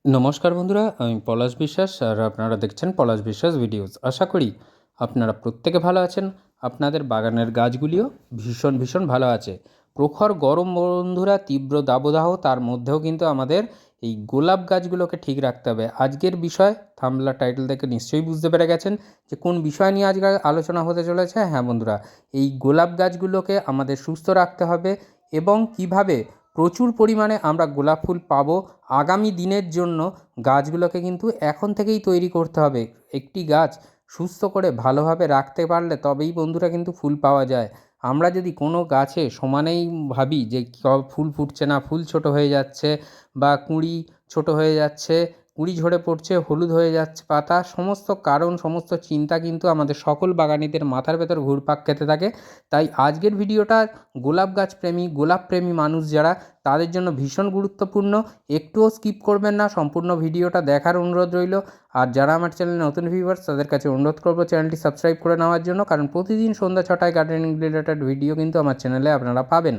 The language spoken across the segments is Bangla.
নমস্কার বন্ধুরা, আমি পলাশ বিশ্বাস আর আপনারা দেখছেন পলাশ বিশ্বাস ভিডিওস। আশা করি আপনারা প্রত্যেকে ভালো আছেন। আপনাদের বাগানের গাছগুলিও ভীষণ ভালো আছে। প্রখর গরম বন্ধুরা, তীব্র দাবদাহ, তার মধ্যেও কিন্তু আমাদের এই গোলাপ গাছগুলোকে ঠিক রাখতে হবে। আজকের বিষয় থাম্বনেল টাইটেল থেকে নিশ্চয়ই বুঝতে পেরে গেছেন যে কোন বিষয় নিয়ে আজকে আলোচনা হতে চলেছে। হ্যাঁ বন্ধুরা, এই গোলাপ গাছগুলোকে আমাদের সুস্থ রাখতে হবে এবং কিভাবে প্রচুর পরিমাণে আমরা গোলাপ ফুল পাবো আগামী দিনের জন্য গাছগুলোকে কিন্তু এখন থেকেই তৈরি করতে হবে। একটি গাছ সুস্থ করে ভালোভাবে রাখতে পারলে তবেই বন্ধুরা কিন্তু ফুল পাওয়া যায়। আমরা যদি কোনো গাছে সমানেই ভাবি যে ফুল ফুটছে না, ফুল ছোট হয়ে যাচ্ছে, বা কুঁড়ি ছোট হয়ে যাচ্ছে, কুঁড়ি ঝরে পড়ছে, হলুদ হয়ে যাচ্ছে পাতা, সমস্ত কারণ সমস্ত চিন্তা কিন্তু আমাদের সকল বাগানিদের মাথার ভেতর ঘুরপাক খেতে থাকে। তাই আজকের ভিডিওটা গোলাপ গাছ প্রেমী, গোলাপ প্রেমী মানুষ যারা, তাদের জন্য ভীষণ গুরুত্বপূর্ণ। একটুও স্কিপ করবেন না, সম্পূর্ণ ভিডিওটা দেখার অনুরোধ রইল। আর যারা আমার চ্যানেলে নতুন ভিউয়ার্স, তাদের কাছে অনুরোধ করবো চ্যানেলটি সাবস্ক্রাইব করে নেওয়ার জন্য, কারণ প্রতিদিন সন্ধ্যা 6টায় গার্ডেনিং রিলেটেড ভিডিও কিন্তু আমার চ্যানেলে আপনারা পাবেন।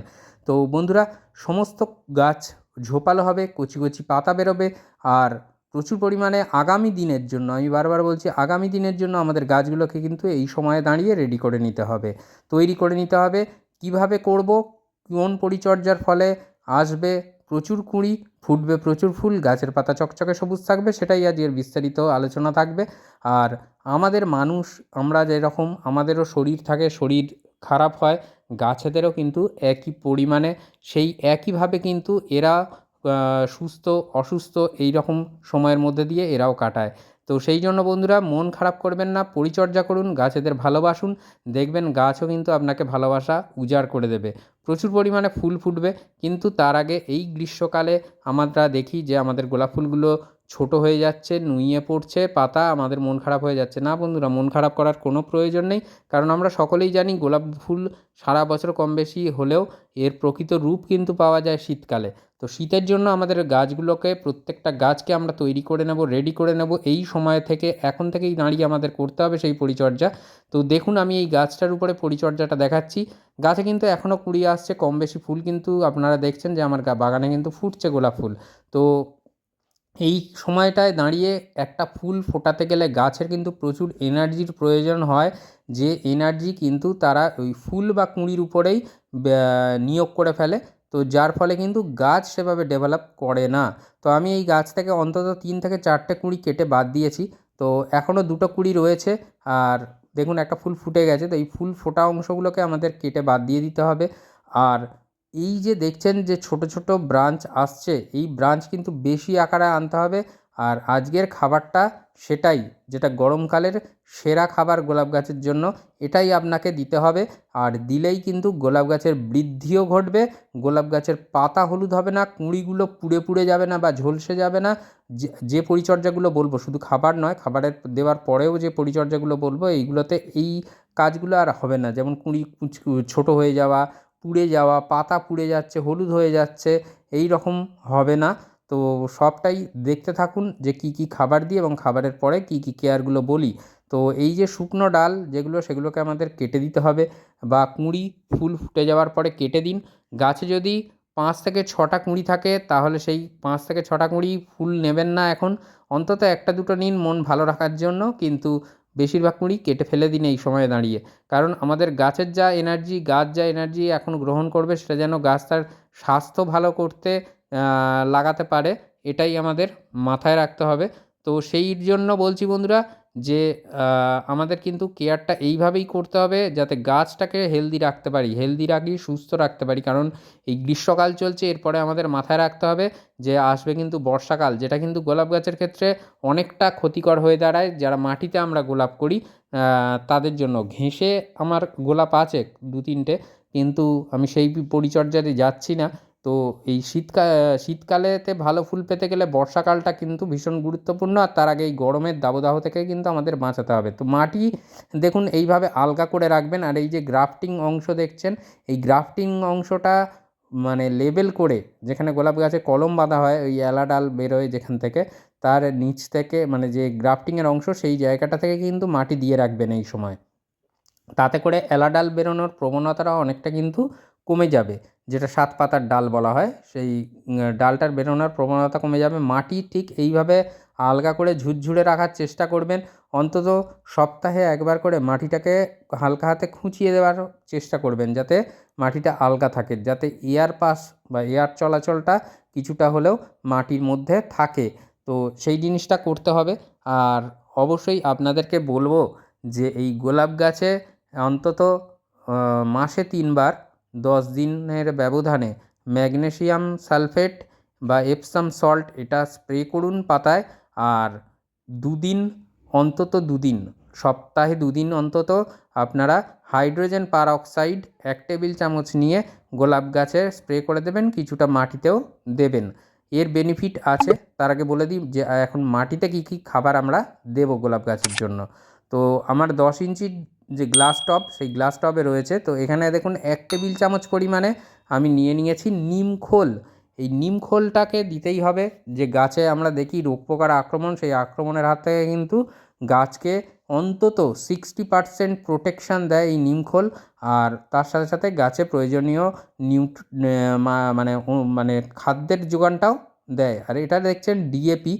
তো বন্ধুরা, সমস্ত গাছ ঝোপালো হবে, কচি কচি পাতা বেরোবে, আর প্রচুর পরিমাণে আগামী দিনের জন্য, আমি বারবার বলছি আগামী দিনের জন্য আমাদের গাছগুলোকে কিন্তু এই সময়ে দাঁড়িয়ে রেডি করে নিতে হবে, তৈরি করে নিতে হবে। কিভাবে করব, কোন পরিচর্যার ফলে আসবে প্রচুর কুঁড়ি, ফুটবে প্রচুর ফুল, গাছের পাতা চকচকে সবুজ থাকবে, সেটাই আজকের বিস্তারিত আলোচনা থাকবে। আর আমাদের মানুষ, আমরা যেরকম আমাদেরও শরীর থাকে, শরীর খারাপ হয়, গাছেদেরও কিন্তু একই পরিমাণে সেই একইভাবে কিন্তু এরা সুস্থ অসুস্থ এই রকম সময়ের মধ্যে দিয়ে এরাও কাটায়। তো সেই জন্য বন্ধুরা, মন খারাপ করবেন না, পরিচর্যা করুন, গাছেদের ভালোবাসুন, দেখবেন গাছও কিন্তু আপনাকে ভালোবাসা উজাড় করে দেবে, প্রচুর পরিমাণে ফুল ফুটবে। কিন্তু তার আগে এই গ্রীষ্মকালে আমরা দেখি যে আমাদের গোলাপ ফুলগুলো ছোট হয়ে যাচ্ছে, নুইয়ে পড়ছে পাতা, আমাদের মন খারাপ হয়ে যাচ্ছে। না বন্ধুরা, মন খারাপ করার কোনো প্রয়োজন নেই, কারণ আমরা সকলেই জানি গোলাপ ফুল সারা বছর কম বেশি হলেও এর প্রকৃত রূপ কিন্তু পাওয়া যায় শীতকালে। তো শীতের জন্য আমাদের গাছগুলোকে, প্রত্যেকটা গাছকে আমরা তৈরি করে নেব, রেডি করে নেব এই সময় থেকে, এখন থেকেই দাঁড়িয়ে আমাদের করতে হবে সেই পরিচর্যা। তো দেখুন, আমি এই গাছটার উপরে পরিচর্যাটা দেখাচ্ছি। গাছে কিন্তু এখনও কুঁড়ি আসছে, কম বেশি ফুল কিন্তু আপনারা দেখছেন যে আমার বাগানে কিন্তু ফুটছে গোলাপ ফুল। তো এই সময়টায় দাঁড়িয়ে একটা ফুল ফোটাতে গেলে গাছের কিন্তু প্রচুর এনার্জির প্রয়োজন হয়, যে এনার্জি কিন্তু তারা ওই ফুল বা কুঁড়ির উপরেই নিয়োগ করে ফেলে। তো যার ফলে কিন্তু গাছ সেভাবে ডেভেলপ করে না। তো আমি এই গাছ থেকে অন্তত 3 থেকে 4টে কুঁড়ি কেটে বাদ দিয়েছি। তো এখনও 2টো কুঁড়ি রয়েছে। আর দেখুন, একটা ফুল ফুটে গেছে, তো এই ফুল ফোটা অংশগুলোকে আমাদের কেটে বাদ দিয়ে দিতে হবে। আর এই যে দেখছেন যে ছোট ছোট ব্রাঞ্চ আসছে, এই ব্রাঞ্চ কিন্তু বেশি আকারে আনতে হবে। আর আজকের খাবারটা সেটাই, যেটা গরমকালের সেরা খাবার গোলাপ গাছের জন্য, এটাই আপনাকে দিতে হবে। আর দিলেই কিন্তু গোলাপ গাছের বৃদ্ধিও ঘটবে, গোলাপ গাছের পাতা হলুদ হবে না, কুঁড়িগুলো পুড়ে পুড়ে যাবে না বা ঝলসে যাবে না। যে যে পরিচর্যাগুলো বলবো, শুধু খাবার নয়, খাবারের দেওয়ার পরেও যে পরিচর্যাগুলো বলবো, এইগুলোতে এই কাজগুলো আর হবে না। যেমন কুঁড়ি ছোট হয়ে যাওয়া, পুড়ে যাওয়া, পাতা পুড়ে যাচ্ছে, হলুদ হয়ে যাচ্ছে, এই রকম হবে না। তো সবটাই দেখতে থাকুন যে কী কী খাবার দিই এবং খাবারের পরে কী কী কেয়ারগুলো বলি। তো এই যে শুকনো ডাল যেগুলো, সেগুলোকে আমাদের কেটে দিতে হবে, বা কুঁড়ি ফুল ফুটে যাওয়ার পরে কেটে দিন। গাছে যদি 5 থেকে 6টা কুঁড়ি থাকে, তাহলে সেই 5 থেকে 6টা কুঁড়ি ফুল নেবেন না এখন, অন্তত একটা দুটো নিন মন ভালো রাখার জন্য, কিন্তু বেশিরভাগ কুঁড়ি কেটে ফেলে দিন এই সময়ে দাঁড়িয়ে। কারণ আমাদের গাছের যা এনার্জি, গাছ যা এনার্জি এখন গ্রহণ করবে, সেটা যেন গাছ তার স্বাস্থ্য ভালো করতে লাগাতে পারে, এটাই আমাদের মাথায় রাখতে হবে। তো সেই জন্য বলছি বন্ধুরা, যে আমাদের কিন্তু কেয়ারটা এইভাবেই করতে হবে যাতে গাছটাকে হেলদি রাখতে পারি, হেলদি রাখি, সুস্থ রাখতে পারি। কারণ এই গ্রীষ্মকাল চলছে, এরপরে আমাদের মাথায় রাখতে হবে যে আসবে কিন্তু বর্ষাকাল, যেটা কিন্তু গোলাপ গাছের ক্ষেত্রে অনেকটা ক্ষতিকর হয়ে দাঁড়ায়। যারা মাটিতে আমরা গোলাপ করি তাদের জন্য, ঘেঁষে আমার গোলাপ আছে 2-3টে, কিন্তু আমি সেই পরিচর্যাতে যাচ্ছি না। তো এই শীতকালেতে ভালো ফুল পেতে গেলে বর্ষাকালটা কিন্তু ভীষণ গুরুত্বপূর্ণ, আর তার আগে এই গরমের দাবদাহ থেকে কিন্তু আমাদের বাঁচাতে হবে। তো মাটি দেখুন এইভাবে আলগা করে রাখবেন। আর এই যে গ্রাফটিং অংশ দেখছেন, এই গ্রাফটিং অংশটা মানে লেবেল করে, যেখানে গোলাপ গাছে কলম বাঁধা হয়, ওই এলা ডাল বেরোয় যেখান থেকে, তার নিচ থেকে মানে যে গ্রাফটিংয়ের অংশ, সেই জায়গাটা থেকে কিন্তু মাটি দিয়ে রাখবেন এই সময়। তাতে করে এলা ডাল বেরোনোর প্রবণতাটা অনেকটা কিন্তু কমে যাবে, যেটা 7 পাতার ডাল বলা হয়, সেই ডালটার বেরোনোর প্রবণতা কমে যাবে। মাটি ঠিক এইভাবে আলগা করে ঝুরঝুরে রাখার চেষ্টা করবেন। অন্তত সপ্তাহে একবার করে মাটিটাকে হালকা হাতে খুঁচিয়ে দেওয়ার চেষ্টা করবেন, যাতে মাটিটা আলগা থাকে, যাতে এয়ার পাস বা এয়ার চলাচলটা কিছুটা হলেও মাটির মধ্যে থাকে। তো সেই জিনিসটা করতে হবে। আর অবশ্যই আপনাদেরকে বলবো যে এই গোলাপ গাছে অন্তত মাসে 3 বার 10 দিনের ব্যবধানে ম্যাগনেসিয়াম সালফেট বা এপসাম সল্ট এটা স্প্রে করুন পাতায়। আর দুদিন, অন্তত দুদিন, সপ্তাহে দুদিন অন্তত আপনারা হাইড্রোজেন পারঅক্সাইড 1 টেবিল চামচ নিয়ে গোলাপ গাছে স্প্রে করে দেবেন, কিছুটা মাটিতেও দেবেন। এর বেনিফিট আছে। তার আগে বলে দিই যে এখন মাটিতে কী কী খাবার আমরা দেবো গোলাপ গাছের জন্য। তো আমার 10 ইঞ্চির যে গ্লাস টব, সেই গ্লাস টবে রয়েছে। তো এখানে দেখুন 1 টেবিল চামচ পরিমাণে আমি নিয়ে নিয়েছি নিম খোল। এই নিম খোলটাকে দিতেই হবে। যে গাছে আমরা দেখি রোগ পোকার আক্রমণ, সেই আক্রমণের হাত থেকে কিন্তু গাছকে অন্তত 60% প্রোটেকশান দেয় এই নিম খোল। আর তার সাথে সাথে গাছে প্রয়োজনীয় মানে খাদ্যের যোগানটাও দেয়। আর এটা দেখছেন ডিএপি।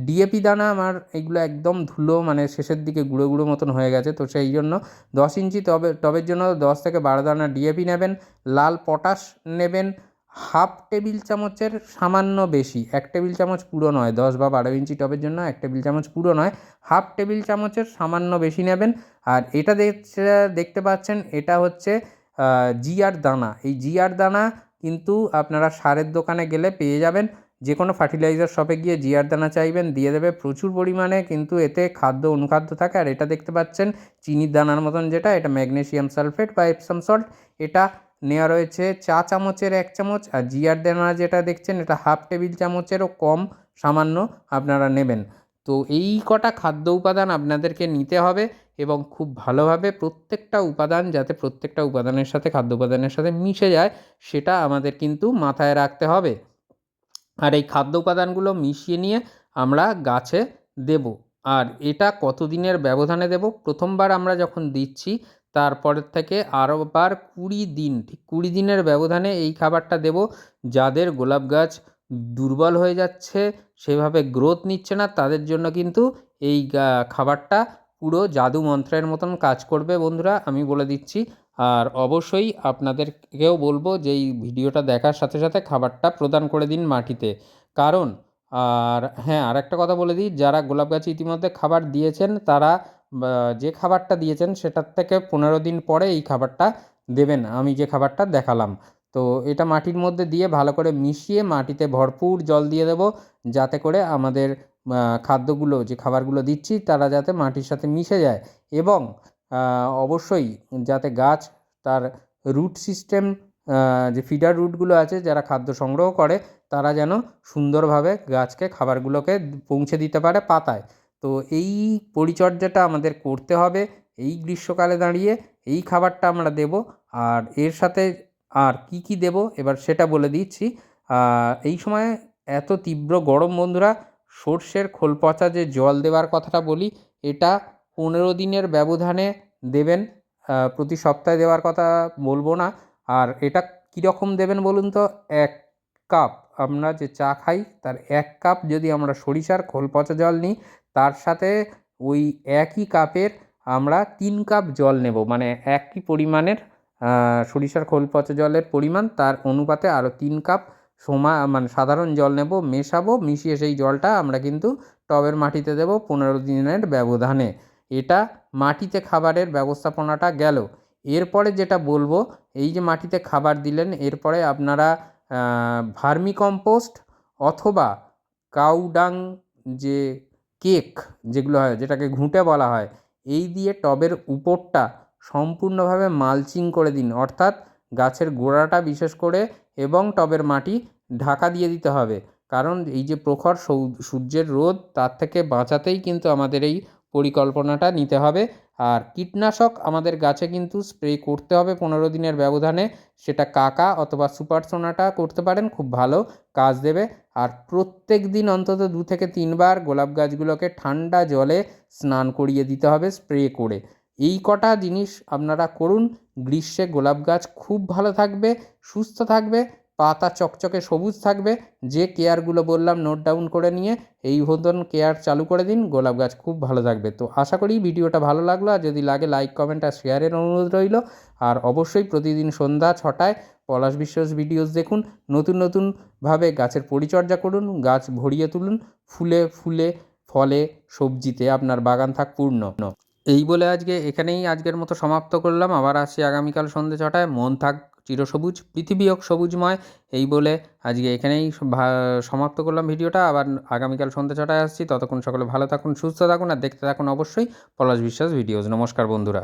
ডিএপি দানা আমার এগুলো একদম ধুলো, মানে শেষের দিকে গুঁড়ো গুঁড়ো মতন হয়ে গেছে। তো সেই জন্য 10 ইঞ্চি টবের জন্য 10 থেকে 12 দানা ডিএপি নেবেন। লাল পটাশ নেবেন হাফ টেবিল চামচের সামান্য বেশি, 1 টেবিল চামচ পুরো নয়। 10 বা 12 ইঞ্চি টবের জন্য 1 টেবিল চামচ পুরো নয়, হাফ টেবিল চামচের সামান্য বেশি নেবেন। আর এটা দেখতে পাচ্ছেন, এটা হচ্ছে জিআর দানা। এই জিআর দানা কিন্তু আপনারা সারের দোকানে গেলে পেয়ে যাবেন। যে কোনো ফার্টিলাইজার শপে গিয়ে জিআর দানা চাইবেন, দিয়ে দেবে প্রচুর পরিমাণে। কিন্তু এতে খাদ্য অনুখাদ্য থাকে। আর এটা দেখতে পাচ্ছেন চিনির দানার মতন, যেটা এটা ম্যাগনেসিয়াম সালফেট বা এপসাম সল্ট। এটা নেওয়া রয়েছে চা চামচের 1 চামচ। আর জিআর দানা যেটা দেখছেন, এটা হাফ টেবিল চামচেরও কম সামান্য আপনারা নেবেন। তো এই কটা খাদ্য উপাদান আপনাদেরকে নিতে হবে এবং খুব ভালোভাবে প্রত্যেকটা উপাদান যাতে প্রত্যেকটা উপাদানের সাথে, খাদ্য উপাদানের সাথে মিশে যায়, সেটা আমাদের কিন্তু মাথায় রাখতে হবে। আর এই খাদ্য উপাদানগুলো মিশিয়ে নিয়ে আমরা গাছে দেব। আর এটা কতদিনের ব্যবধানে দেব? প্রথমবার আমরা যখন দিচ্ছি তারপরের থেকে আরোবার 20 দিন, ঠিক 20 দিনের ব্যবধানে এই খাবারটা দেব। যাদের গোলাপ গাছ দুর্বল হয়ে যাচ্ছে, সেভাবে গ্রোথ নিচ্ছে না, তাদের জন্য কিন্তু এই খাবারটা পুরো জাদু মন্ত্রের মতন কাজ করবে বন্ধুরা, আমি বলে দিচ্ছি। আর অবশ্যই আপনাদেরকেও বলবো যে এই ভিডিওটা দেখার সাথে সাথে খাবারটা প্রদান করে দিন মাটিতে। কারণ আর হ্যাঁ, আরেকটা কথা বলে দিই, যারা গোলাপ গাছে ইতিমধ্যে খাবার দিয়েছেন তারা যে খাবারটা দিয়েছেন সেটার থেকে 15 দিন পরে এই খাবারটা দেবেন, আমি যে খাবারটা দেখালাম। তো এটা মাটির মধ্যে দিয়ে ভালো করে মিশিয়ে মাটিতে ভরপুর জল দিয়ে দেবো, যাতে করে আমাদের খাদ্যগুলো, যে খাবারগুলো দিচ্ছি, তারা যাতে মাটির সাথে মিশে যায়। এবং অবশ্যই যাতে গাছ তার রুট সিস্টেম, যে ফিডার রুটগুলো আছে যারা খাদ্য সংগ্রহ করে, তারা যেন সুন্দরভাবে গাছকে খাবারগুলোকে পৌঁছে দিতে পারে পাতায়। তো এই পরিচর্যাটা আমাদের করতে হবে এই গ্রীষ্মকালে দাঁড়িয়ে। এই খাবারটা আমরা দেব। আর এর সাথে আর কি কি দেব এবার সেটা বলে দিচ্ছি। এই সময় এত তীব্র গরম বন্ধুরা, সর্ষের খোল পচা যে জল দেওয়ার কথাটা বলি, এটা 15 দিনের ব্যবধানে দেবেন। প্রতি সপ্তাহে দেওয়ার কথা বলবো না। আর এটা কীরকম দেবেন বলুন তো? 1 কাপ, আমরা যে চা খাই তার 1 কাপ যদি আমরা সরিষার খোল পচা জল নিই, তার সাথে ওই একই কাপের আমরা 3 কাপ জল নেব। মানে একই পরিমাণের সরিষার খোল পচা জলের পরিমাণ, তার অনুপাতে আরও 3 কাপ মানে সাধারণ জল নেব, মেশাবো, মিশিয়ে সেই জলটা আমরা কিন্তু টবের মাটিতে দেব 15 দিনের ব্যবধানে। এটা মাটিতে খাবারের ব্যবস্থাপনাটা গেল। এরপরে যেটা বলবো, এই যে মাটিতে খাবার দিলেন, এরপরে আপনারা ভার্মি কম্পোস্ট অথবা কাউ ডাং, যে কেক যেগুলো হয়, যেটাকে ঘুঁটে বলা হয়, এই দিয়ে টবের উপরটা সম্পূর্ণভাবে মালচিং করে দিন। অর্থাৎ গাছের গোড়াটা বিশেষ করে এবং টবের মাটি ঢাকা দিয়ে দিতে হবে। কারণ এই যে প্রখর সূর্যের রোদ, তার থেকে বাঁচাতেই কিন্তু আমাদের এই পরিকল্পনাটা নিতে হবে। আর কীটনাশক আমাদের গাছে কিন্তু স্প্রে করতে হবে 15 দিনের ব্যবধানে। সেটা কাকা অথবা সুপার সোনাটা করতে পারেন, খুব ভালো কাজ দেবে। আর প্রত্যেক দিন অন্তত 2 থেকে 3 বার গোলাপ গাছগুলোকে ঠান্ডা জলে স্নান করিয়ে দিতে হবে স্প্রে করে। এই কটা জিনিস আপনারা করুন, গ্রীষ্মে গোলাপ গাছ খুব ভালো থাকবে, সুস্থ থাকবে, পাতা চকচকে সবুজ থাকবে। যে কেয়ারগুলো বললাম নোট ডাউন করে নিয়ে এই মতন কেয়ার চালু করে দিন, গোলাপ গাছ খুব ভালো থাকবে। তো আশা করি ভিডিওটা ভালো লাগলো, আর যদি লাগে লাইক কমেন্ট আর শেয়ারের অনুরোধ রইল। আর অবশ্যই প্রতিদিন সন্ধ্যা 6টায় পলাশ বিশ্বাস ভিডিওস দেখুন, নতুন নতুনভাবে গাছের পরিচর্যা করুন, গাছ ভরিয়ে তুলুন, ফুলে ফুলে ফলে সবজিতে আপনার বাগান থাক পূর্ণ। এই বলে এখানেই আজকের মতো সমাপ্ত করলাম। আবার আসছি আগামীকাল সন্ধ্যে 6টায়। মন থাক চিরসবুজ, পৃথিবী হোক সবুজময়, এই বলে আজকে এখানেই সমাপ্ত করলাম ভিডিওটা। আবার আগামীকাল সন্ধ্যে 6টায় আসছি। ততক্ষণ সকলে ভালো থাকুন, সুস্থ থাকুন, আর দেখতে থাকুন অবশ্যই পলাশ বিশ্বাস ভিডিওস। নমস্কার বন্ধুরা।